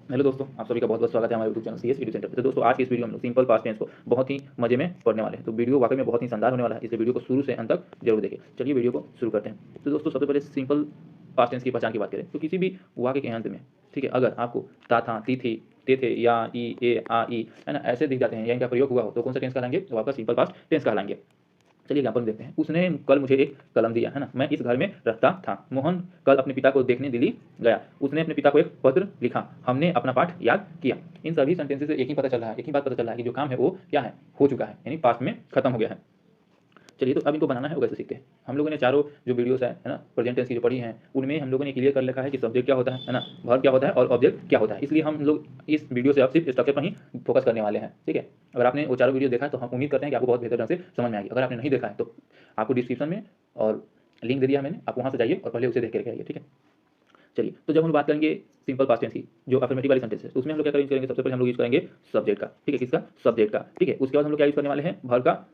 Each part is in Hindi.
हेलो दोस्तों, आप सभी का बहुत बहुत स्वागत है हमारे YouTube channel CS video centre पे। तो दोस्तों आज की इस वीडियो में हम लोग सिंपल पास्ट टेंस को बहुत ही मजे में पढ़ने वाले हैं। तो वीडियो वाकई में बहुत ही शानदार होने वाला है, इसलिए वीडियो को शुरू से अंत तक जरूर देखें। चलिए वीडियो को शुरू करते हैं। तो दोस्तों सबसे पहले सिंपल पास्ट टेंस की पहचान की बात करें तो किसी भी वाक्य के अंत में, ठीक है, अगर आपको ता था, ती थी, ते थे, या ई ए आ ई, है ना, ऐसे दिख जाते हैं या इनका प्रयोग हुआ हो तो कौन सा टेंस कहलाएंगे? तो आपका सिंपल पास्ट टेंस कहलाएंगे। चलिए एग्जाम्पल देखते हैं। उसने कल मुझे एक कलम दिया, है ना, मैं इस घर में रहता था। मोहन कल अपने पिता को देखने दिल्ली गया। उसने अपने पिता को एक पत्र लिखा। हमने अपना पाठ याद किया। इन सभी सेंटेंसेस से एक ही पता चल रहा है, एक ही बात पता चल रहा है कि जो काम है वो क्या है, हो चुका है, यानी पास्ट में खत्म हो गया है। चलिए तो अब इनको बनाना है वो कैसे सीखते हैं। हम लोगों ने चारों जो वीडियोस है ना, प्रेजेंट टेंस की जो पढ़ी हैं, उनमें हम लोगों ने क्लियर कर रखा है कि सब्जेक्ट क्या होता है ना, वर्ब क्या होता है और ऑब्जेक्ट क्या होता है। इसलिए हम लोग इस वीडियो से अब सिर्फ स्ट्रक्चर पर ही फोकस करने वाले हैं, ठीक है। अगर आपने वो चारों वीडियो देखा है तो हम उम्मीद करते हैं कि आपको बहुत बेहतर ढंग से समझ में आएगी। अगर आपने नहीं देखा है तो आपको डिस्क्रिप्शन में और लिंक दे दिया मैंने, आप वहाँ से जाइए और पहले उसे देख करके आइए, ठीक है। चलिए तो जब हम बात करेंगे सिंपल पास्ट टेंस की, जो अफर्मेटिव वाली सेंटेंस है, तो उसमें हम लोग क्या यूज करेंगे? सबसे पहले हम लोग यूज करेंगे सब्जेक्ट का, ठीक है, किसका? सब्जेक्ट का, ठीक है। उसके बाद हम लोग क्या यूज करने वाले हैं? वर्ब का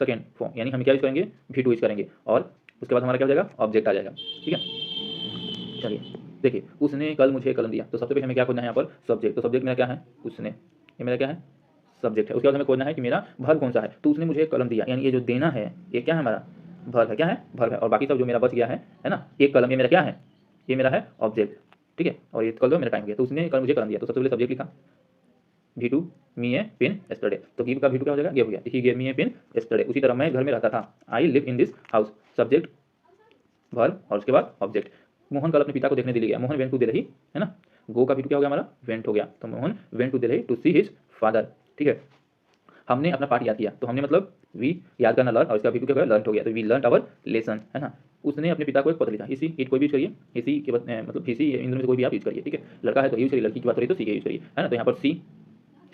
सेकंड फॉर्म, यानी हम क्या यूज करेंगे? भी टू यूज करेंगे, और उसके बाद हमारा क्या हो जाएगा? ऑब्जेक्ट आ जाएगा, ठीक है। चलिए देखिए, उसने कल मुझे कलम दिया, तो सबसे पहले हमें क्या खोजना है यहाँ पर? सब्जेक्ट। तो सब्जेक्ट मेरा क्या है? उसने, ये मेरा क्या है? सब्जेक्ट है। उसके बाद हमें खोजना है कि मेरा वर्ब कौन सा है। तो उसने मुझे कलम दिया, यानी ये जो देना है ये क्या है? हमारा वर्ब है। क्या है? वर्ब है। और बाकी सब जो मेरा बच गया है ना, एक कलम, ये मेरा क्या है? ये मेरा है ऑब्जेक्ट, ठीक है। और ये कल दो मेरा टाइम हो गया। तो उसने कल मुझे कलम दिया, तो सबसे पहले सब्जेक्ट लिखा, V two me a pen yesterday. तो गिव का वी टू क्या हो जाएगा? गिव हो गया। He gave me a pen yesterday. उसी तरह मैं घर में रहता था, I live in this house. Subject, verb और उसके बाद ऑब्जेक्ट। मोहन कल अपने पिता को देखने दिल्ली गया। मोहन वेंट टू दिल्ली, है ना। गो का भी क्या हो गया हमारा? वेंट हो गया। तो Mohan went to Delhi to see his father, ठीक है। हमने अपना पाठ याद किया, तो हमने मतलब वी, याद करना लर्न, और इसका भी क्या हो गया? लर्न हो गया। तो वी लर्न आवर लेसन, है ना। उसने अपने पिता को एक पत्र लिखा। इसी इट कोई भी यूज करिए, इसी के बाद मतलब इसी इन दोनों में से कोई भी आप यूज करिए, ठीक है। लड़का है तो यूज करिए, लड़की की बात करिए तो सी के यूज करिए, है ना। तो यहाँ पर सी,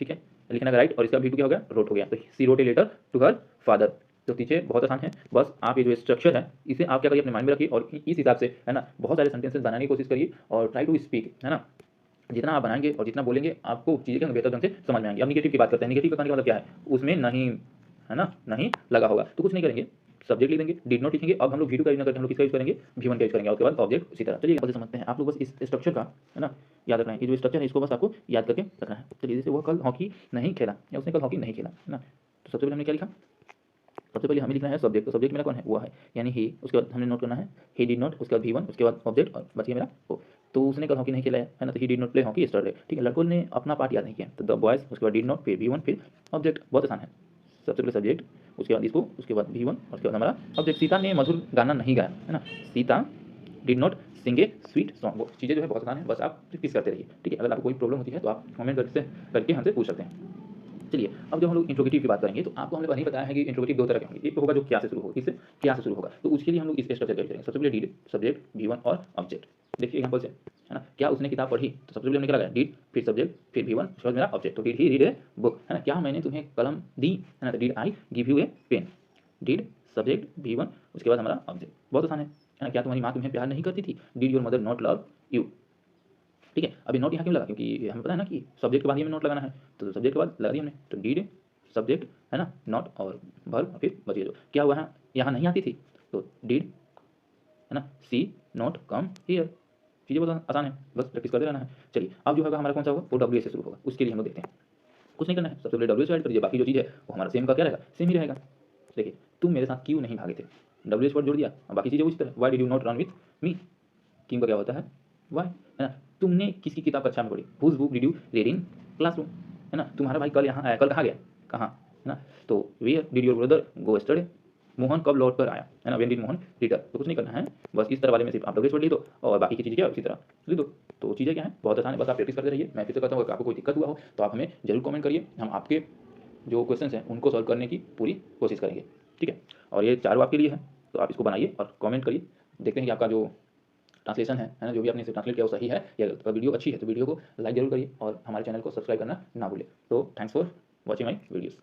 ठीक है, लिखना का राइट, और इसका भी क्या हो गया? रोट हो गया। तो she wrote a letter to her father. तो पीछे बहुत आसान है, बस आप ये जो स्ट्रक्चर है इसे आप क्या करिए? अपने माइंड में रखिए और इस हिसाब से, है ना, बहुत सारे सेंटेंसेस बनाने की कोशिश करिए और ट्राई टू स्पीक, है ना। जितना आप बनाएंगे और जितना बोलेंगे आपको चीज़ें क्या बेहतर ढंग से समझ में आएंगी। अब निगेटिव की बात करते हैं। निगेटिव का कहने का मतलब क्या है? उसमें नहीं, है ना, नहीं लगा होगा। तो कुछ नहीं करेंगे, सब्जेक्ट लिख देंगे, डिड नॉट लिखेंगे। अब हम लोग वी टू का यूज ना करके हम लोग किसका यूज करेंगे? वी वन का यूज करेंगे, और उसके बाद ऑब्जेक्ट उसी तरह। चलिए यहाँ पर समझते हैं। आप लोग बस इस स्ट्रक्चर का, है ना, याद रखना है। ये जो स्ट्रक्चर है इसको बस आपको याद करके रखना है। चलिए जैसे वो कल हॉकी नहीं खेला, या उसने कल हॉकी नहीं खेला, है ना। तो सबसे पहले हमने क्या लिखा? सबसे पहले हमें लिखना है सब्जेक्ट। तो सब्जेक्ट मेरा कौन है? वो है, यानी ही। उसके बाद हमने नोट करना है ही डिड नॉट, उसके बाद वी वन, उसके बाद ऑब्जेक्ट, और बच गया मेरा वो। तो उसने कल हॉकी नहीं खेला है ना, तो he did not play hockey yesterday, ठीक है। लड़कों ने अपना पार्ट याद नहीं किया, तो द बॉयज, उसके बाद डिड नॉट, फिर वी वन, फिर ऑब्जेक्ट। बहुत आसान है। सबसे पहले सब्जेक्ट, उसके बाद इसको, उसके बाद वी वन, और उसके बाद हमारा ऑब्जेक्ट। सीता ने मधुर गाना नहीं गाया, है ना। Sita did not sing a sweet song. वो चीज़ें जो है बहुत आसान है, बस आप प्रैक्टिस करते रहिए, ठीक है। अगर आपको कोई प्रॉब्लम होती है तो आप कमेंट करके हमसे पूछ सकते हैं। चलिए अब जब हम लोग इंट्रोगेटिव की बात करेंगे तो आपको हमने पहले ही बताया है कि इंट्रोगेटिव दो तरह के होंगे। एक तो होगा जो क्या से शुरू होगा, किससे? क्या से शुरू होगा। तो उसके लिए हम लोग इस स्ट्रक्चर का यूज करेंगे। सबसे पहले डीड, सब्जेक्ट, वी वन और ऑब्जेक्ट। देखिए एग्जांपल से, है ना, क्या उसने किताब पढ़ी, तो सबसे पहले हमने क्या लगाया? डीड, फिर सब्जेक्ट, फिर वी वन, उसके बाद मेरा ऑब्जेक्ट। तो did he read a book, है ना। क्या मैंने तुम्हें कलम दी, है ना, तो did I give you a pen. Did, subject, V one, उसके बाद हमारा ऑब्जेक्ट। बहुत आसान है ना। क्या तुम्हारी माँ तुम्हें प्यार नहीं करती थी? Did your mother not love you, ठीक है। अभी नोट यहाँ क्यों लगा? क्योंकि हमें पता है ना कि सब्जेक्ट के बाद ही हमें नोट लगाना है, तो सब्जेक्ट के बाद लगा दिया हमने। तो डीड, सब्जेक्ट, है ना, नॉट और वर्ब, फिर बचिए जो क्या हुआ है, यहाँ नहीं आती थी, तो डीड, है ना, सी नॉट कम हियर। चीज़ें बहुत आसान है, बस प्रैक्टिस करते रहना है। चलिए अब जो होगा हमारा कौन सा होगा? वो डब्ल्यू से शुरू होगा। उसके लिए हम लोग देखते हैं, कुछ नहीं करना है, सबसे पहले डब्ल्यू से ऐड करिए, बाकी जो चीज़ है वो हमारा सेम का क्या रहेगा? सेम ही रहेगा। देखिए, तुम मेरे साथ क्यों नहीं भागे थे, डब्ल्यू एच वर्ड जोड़ दिया, और बाकी चीज़ें उसी तरह। Why did you not run with me, Kim का क्या होता है? वाई, है ना। तुमने किसकी किताब कक्षा में पढ़ी? Whose book did you read in classroom, है ना। तुम्हारा भाई कल यहाँ आया, कल कहाँ गया? कहाँ, है ना। तो where did your brother go yesterday. Mohan कब लौट कर आया, है ना, व्हेन डिड मोहन रिटर्न। तो कुछ नहीं करना है, बस इस तरह वाले में सिर्फ आप डब्ल्यू लिख दो और बाकी की चीज़ें क्या उसी तरह लिख दो। तो चीज़ें क्या है? बहुत आसान है, बस आप प्रैक्टिस करते रहिए। मैं फिर से कहता हूँ, अगर आपको कोई दिक्कत हुआ हो तो आप हमें जरूर कमेंट करिए, हम आपके जो क्वेश्चन हैं उनको सॉल्व करने की पूरी कोशिश करेंगे, ठीक है। और ये चारों आपके लिए है, तो आप इसको बनाइए और कमेंट करिए। देखते हैं कि आपका जो ट्रांसलेशन है ना, जो भी आपने इसे ट्रांसलेट किया वो सही है या गलत। अगर वीडियो अच्छी है तो वीडियो को लाइक जरूर करिए और हमारे चैनल को सब्सक्राइब करना ना भूलें। तो thanks for watching my videos.